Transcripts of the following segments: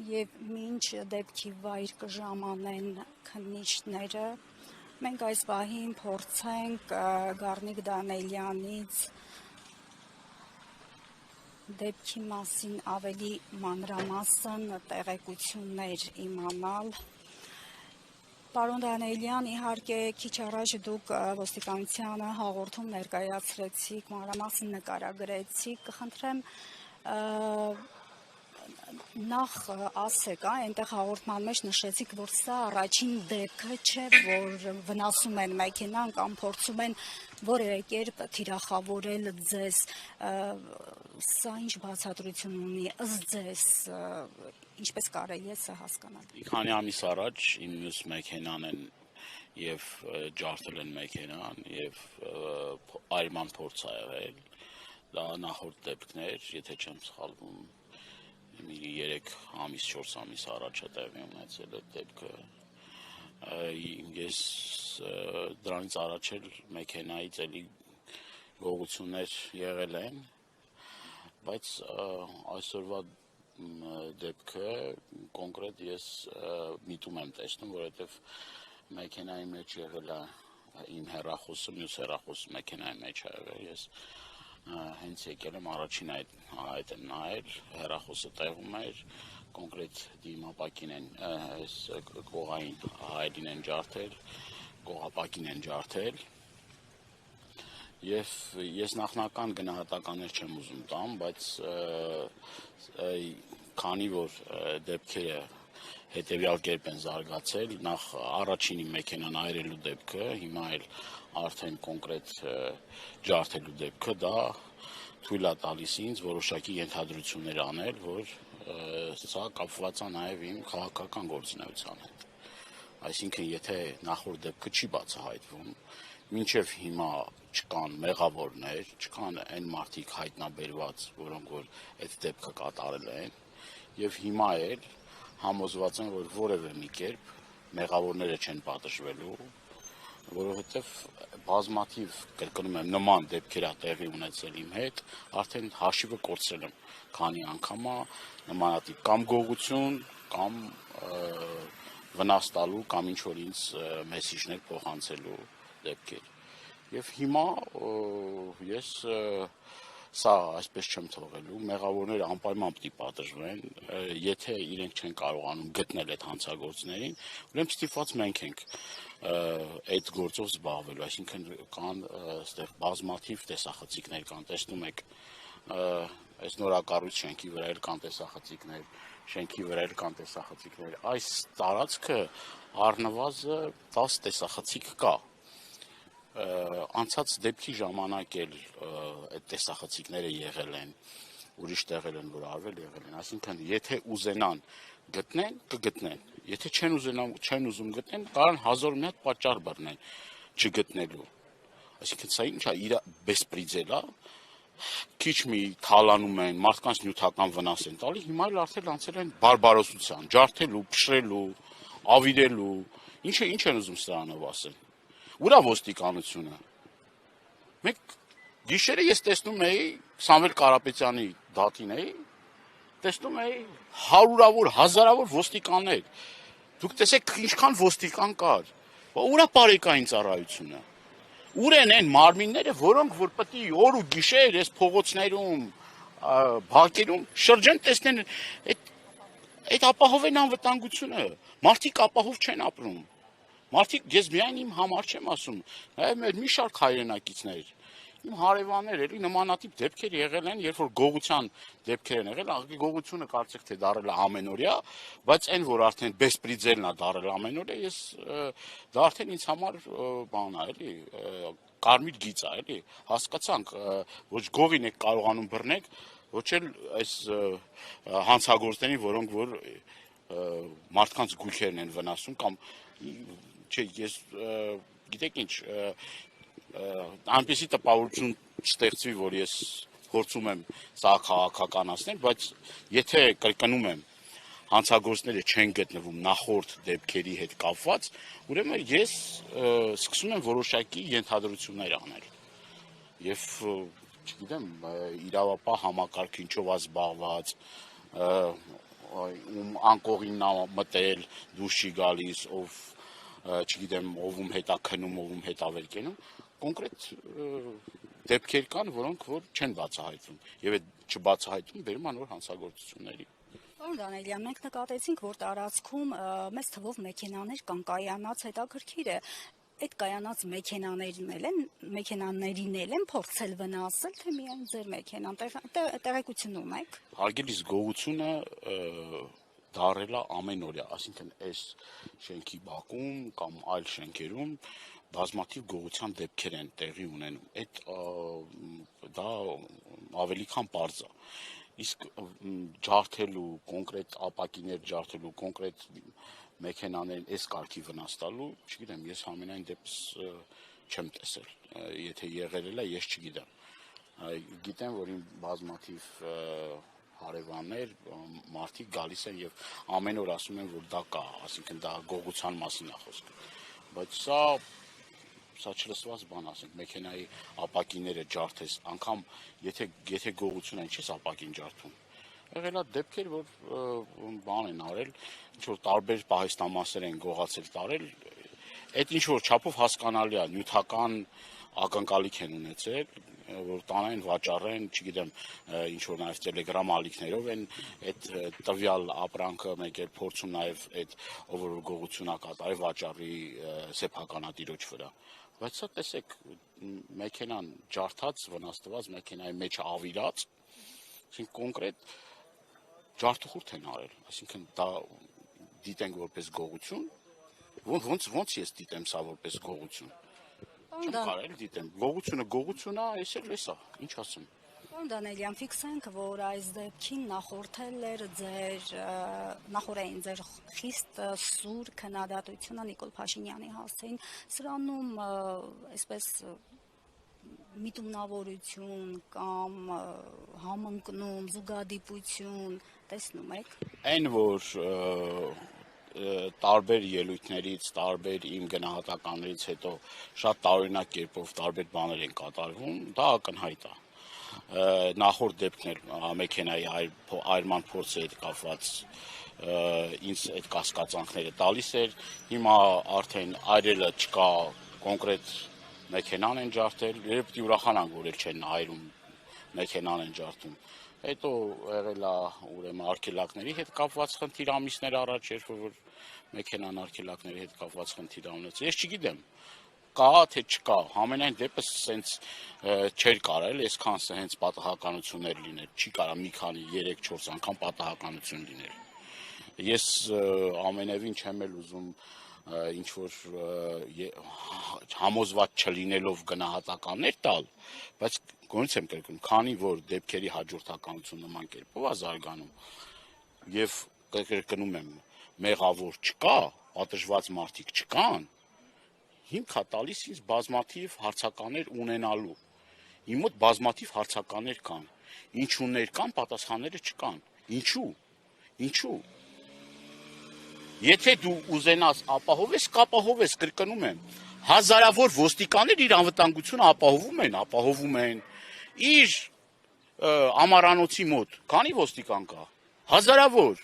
եւ մինչ դեպքի վայր կժամանեն քննիչները, մենք այս պահին փորձենք Գառնիկ Դանելյանից դեպքի մասին ավելի մանրամասն տեղեկություններ իմանալ։ Պարոն Դանելյան, իհարկե քիչ առաջ դուք ոստիկանությանը հաղորդում ներկայացրեցիք, մանրամասն նկարագրեցիք, կխնդրեմ նախ ասեք, այնտեղ հաղորդման մեջ նշեցիք, որ սա առաջին դեպքը չէ, որ վնասում են մեքենան կամ փորձում են որևէ կերպ թիրախավորել ձեզ, սա ինչ բացատրություն ունի, ըստ ձեզ, ինչպես կարելի է սա հասկանալ։ Մի քանի ամիս առաջ իմ մյուս մեքենան են եւ ջարդել են մեքենան եւ այրման փորձ ա եղել, դա նախորդ դեպքներ, եթե չեմ սխալվում, 3 ամիս, 4 ամիս առաջ է տեղի ունեցել այդ դեպքը, ես դրանից առաջ էլ մեքենայից էլի գողություններ եղել են, բայց այսօրվա դեպքը կոնկրետ ես միտում եմ տեսնում, որովհետև մեքենայի մեջ եղել է իմ հեռախոսը, մյուս հեռախոսը մեքենայի մեջ ա եղել, ես հենց եկել եմ առաջին այդ եմ նայել, հեռախոսը տեղում էր, կոնկրետ դիմապակին են, կողային հայելին են ջարդել, կողապակին են ջարդել, և ես նախնական գնահատականներ չեմ ուզում տամ, բայց քանի որ դեպքերը հետևյալ կերպ են զարգացել, նախ առաջին իմ մեքենան այրելու դեպքը, հիմա էլ արդեն կոնկրետ ջարդելու դեպքը, դա թույլ է տալիս ինձ որոշակի ենթադրություններ անել, որ սա կապված է նաև իմ քաղաքական գործունեության հետ։ Այսինքն, եթե նախորդ դեպքը չի բացահայտվում, մինչև հիմա չկան մեղավորներ, չկան այն մարդիկ հայտնաբերված, որոնք որ այդ դեպքը կատարել են, եւ հիմա էլ համոզված են, որ որևէ մի կերպ մեղավորները չեն պատժվելու, որովհետև բազմաթիվ, կրկնում եմ, նման դեպքեր ա տեղի ունեցել իմ հետ, արդեն հաշիվը կորցրել եմ, քանի անգամ նմանատիպ կամ գողություն, կամ վնաս տալու, կամ ինչ-որ ինձ մեսիջներ փոխանցելու դեպքեր։ Եվ հիմա ես սա այսպես չեմ թողելու, մեղավորները անպայման պիտի պատժվեն, եթե իրենք չեն կարողանում գտնել այդ հանցագործներին, ուրեմն ստիպված մենք ենք այդ գործով զբաղվելու, այսինքն կան այստեղ բազմաթիվ տեսախցիկներ կան, տեսնում եք, այս նորակառույց շենքի վրա էլ կան տեսախցիկներ, շենքի վրա էլ կան տեսախցիկներ, այս տարածքը առնվազն 10 տեսախցիկ կա, անցած դեպքի ժամանակ էլ այդ տեսախցիկները եղել են, ուրիշ տեղեր են, որ արվել եղել են, այսինքն եթե ուզենան գտնեն, կգտնեն, եթե չեն ուզում գտնեն, կարան հազար մի հատ պատճառ բռնեն չգտնելու, այսինքն սա ինչ է, իր բեսպրիձել է, քիչ մի թալանում են, մարդկանց նյութական վնաս են տալի, հիմա էլ արդեն անցել են բարբարոսության, ջարդելու, փշրելու, ավիրելու, ինչ են ուզում սրանով ասել։ Ուր է ոստիկանությունը։ Մենք գիշերը ես տեսնում էի Սամվել Կարապետյանի դատին էի, տեսնում էի հարյուրավոր, հազարավոր ոստիկաններ։ Դուք տեսեք ինչքան ոստիկան կար։ Ուր է բարեկային ծառայությունը։ Ուր են այն մարմինները, որոնք որ պետք է օր ու գիշեր այս փողոցներում, բակերում շրջեն տեսնեն այդ ապահովեն անվտանգությունը։ Մարդիկ ապահով չեն ապրում։ Մարդիկ, ես միայն իմ համար չեմ ասում, նաև մեր մի շարք հայրենակիցներ, իմ հարևաններ էլի նմանատիպ դեպքեր եղել են, երբ որ գողության դեպքեր են եղել, գողությունը կարծեք թե դարել է ամենօրյա, բայց այն որ արդեն բեսպրիձելն է դարել ամենօրյա, ես դա արդեն ինձ համար բան է, էլի, կարմիր գիծ է, էլի, հասկացանք, ոչ գողին եք կարողանում բռնեք, ոչ էլ այս հանցագործներին, որոնք որ մարդկանց գույքերն են վնասում կամ չէ, ես գիտեք ինչ, այնպեսի տպավորություն չստեղծվի, որ ես փորձում եմ սա քաղաքականացնել, բայց եթե կրկնում եմ, հանցագործները չեն գտնվում նախորդ դեպքերի հետ կապված, ուրեմն ես սկսում եմ որոշակի ենթադրություններ անել։ Եվ չգիտեմ, իրավապահ համակարգ ինչով է զբաղված, անկողին մտել, դուրս չի գալիս, ով չգիտեմ, ովում հետ է քնում, ովում հետ է վեր կենում, կոնկրետ դեպքեր կան, որոնք որ չեն բացահայտվում, եւ այդ չբացահայտում բերում անոր հանցագործությունների։ Պարոն Դանիելյան, մենք նկատեցինք, որ տարածքում մեծ թվով մեքենաներ կան կայանած, հետաքրքիր է, այդ կայանած մեքենաներին են փորձել վնասել, թե միայն ձեր մեքենան, տեղեկությունում եք։ Հարգելիս գողությունը դարել է ամենօրյա, այսինքն այս շենքի բակում կամ այլ շենքերում բազմաթիվ գողության դեպքեր են տեղի ունենում։ Այդ դա ավելի քան պարզ է։ Իսկ ջարդելու, կոնկրետ ապակիներ ջարդելու, կոնկրետ մեքենաներին այս կարգի վնաս տալու, չգիտեմ, ես համենայն դեպս չեմ տեսել։ Եթե եղել է, ես չգիտեմ։ Գիտեմ, որ իմ բազմաթիվ հարևաններ, մարդիկ գալիս են եւ ամեն օր ասում են, որ դա կա, այսինքն դա գողության մասին է խոսքը։ Բայց սա չլսված բան, ասենք, մեքենայի ապակիները ջարդես, անգամ եթե գողություն են, չես ապակին ջարդում։ Եղել է դեպքեր, որ բան են արել, ինչ որ տարբեր պահեստամասեր են գողացել տարել, այդ ինչ որ չափով հասկանալի է, նյութական ակնկալիք են ունեցել, որ տանեն, վաճառեն, չգիտեմ, ինչ որ նաև Telegram ալիքներով են այդ տվյալ ապրանքը մեկ էլ փորձում նաև այդ ով որ գողություն ա կատարել վաճառի սեփականատիրոջ վրա։ Բայց սա տեսեք, մեքենան ջարդած, վնասված, մեքենայի մեջ ավիրած, այսինքն կոնկրետ ջարդուխուրդ են արել, այսինքն դա դիտենք որպես գողություն, ոնց ես դիտեմ սա որպես գողություն։ Չեմ կարել դիտեմ, գողությունը է, այս էլ էսա, ինչ ասեմ։ Պարոն Դանիելյան, ֆիքսենք, որ այս դեպքին նախորդեին ձեր խիստ սուր քննադատությունը Նիկոլ Փաշինյանի հասցեին, սրանում այսպես միտումնավորություն կամ համընկնում, զուգադիպություն տեսնում եք։ Այն որ տարբեր ելույթներից, տարբեր իմ գնահատականներից հետո շատ տարօրինակ կերպով տարբեր բաներ են կատարվում, դա ակնհայտ է։ Նախորդ դեպքն մեքենայի այրման փորձի հետ կապված ինձ այդ կասկածանքները տալիս էր, հիմա արդեն այրելը չկա, կոնկրետ մեքենան են ջարդել, երբ պիտի ուրախանանք, որ էլ չեն այրում, մեքենան են ջարդում։ Հետո եղել է ուրեմն արգելակների հետ կապված խնդիր ամիսներ առաջ, երբ որ մեքենան արգելակների հետ կապված խնդիր ունեցել։ Ես չգիտեմ, կա թե չկա, համենայն դեպս սենց չէր կարել, այսքան հենց պատահականություններ լինել, չի կարա մի քանի 3-4 անգամ պատահականություն լինել։ Ես ամենևին չեմ էլ ուզում ինչ որ համոզված չլինելով գնահատականներ տալ, բայց գոնից եմ կրկնում, քանի որ դեպքերի հաջորդականություն նման կերպով է զարգանում եւ կրկնում եմ, մեղավոր չկա, պատժված մարդիկ չկան, հիմք է տալիս ինձ բազմաթիվ հարցականներ ունենալու։ Իմ մոտ բազմաթիվ հարցականներ կան, ինչուներ կան, պատասխանները չկան։ Ինչու։ Եթե դու ուզենաս կապահովես, կրկնում եմ, հազարավոր ոստիկաններ իր անվտանգությունը ապահովում են, իր ամառանոցի մոտ, քանի ոստիկան կա, հազարավոր,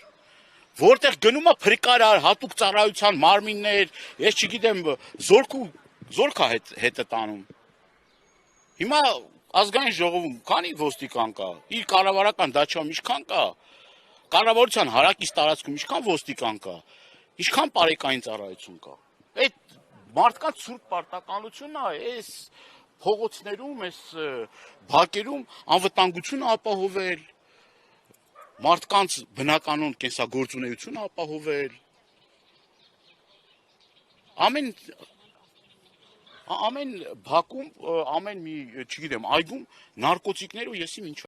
որտեղ գնում է փրկարար, հատուկ ծառայության մարմիններ, ես չգիտեմ, զորք է հետը տանում։ Հիմա ազգային ժողովում քանի ոստիկան կա, իր կառավարական դաշտում ինչքան կա, կառավարության հարակից տարածքում ինչքան ոստիկան կա, ինչքան պարեկային ծառայություն կա։ Այդ մարդկանց սուրբ պարտականությունն է, այս փողոցներում, այս բակերում անվտանգությունը ապահովել, մարդկանց բնականոն կենսագործունեությունը ապահովել, ամեն բակում, ամեն մի, չգիտեմ, այգում նարկոտիկներ ու եսիմ ինչ